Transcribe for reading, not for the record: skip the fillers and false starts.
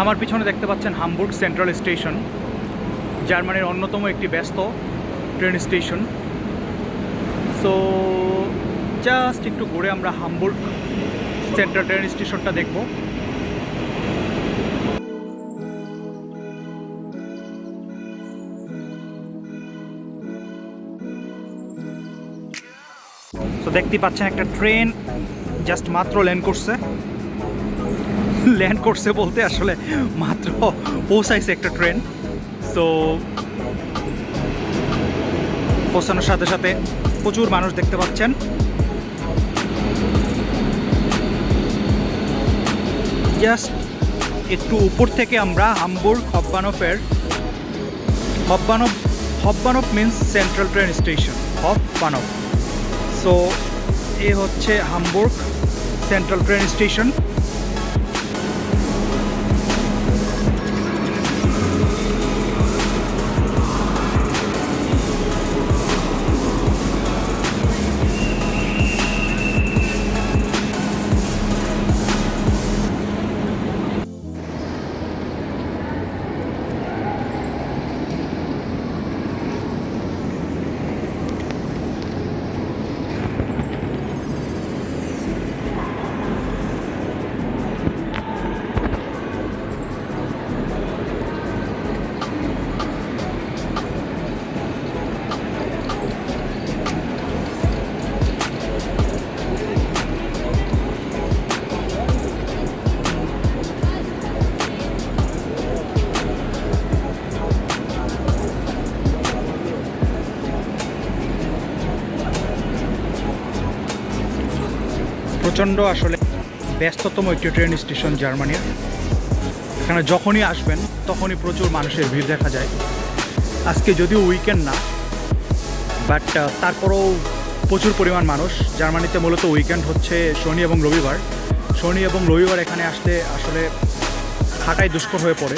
আমার পিছনে দেখতে পাচ্ছেন হামবুর্গ সেন্ট্রাল স্টেশন, জার্মানির অন্যতম একটি ব্যস্ত ট্রেন স্টেশন। সো জাস্ট একটু ঘুরে আমরা হামবুর্গ সেন্ট্রাল ট্রেন স্টেশনটা দেখব। তো দেখতে পাচ্ছেন একটা ট্রেন জাস্ট মাত্র ল্যান্ড করছে বলতে আসলে মাত্র পৌঁছাইছে একটা ট্রেন। সো পৌঁছানোর সাথে সাথে প্রচুর মানুষ দেখতে পাচ্ছেন। জাস্ট একটু উপর থেকে আমরা Hamburg Hauptbahnhof means central train station Hauptbahnhof. So এ হচ্ছে হামবুর্গ সেন্ট্রাল ট্রেন স্টেশন। প্রচণ্ড আসলে ব্যস্ততম একটি ট্রেন স্টেশন জার্মানির। এখানে যখনই আসবেন তখনই প্রচুর মানুষের ভিড় দেখা যায়। আজকে যদিও উইকেন্ড না, বাট তারপরেও প্রচুর পরিমাণ মানুষ। জার্মানিতে মূলত উইকেন্ড হচ্ছে শনি এবং রবিবার। শনি এবং রবিবার এখানে আসতে আসলে থাকাই দুষ্কর হয়ে পড়ে।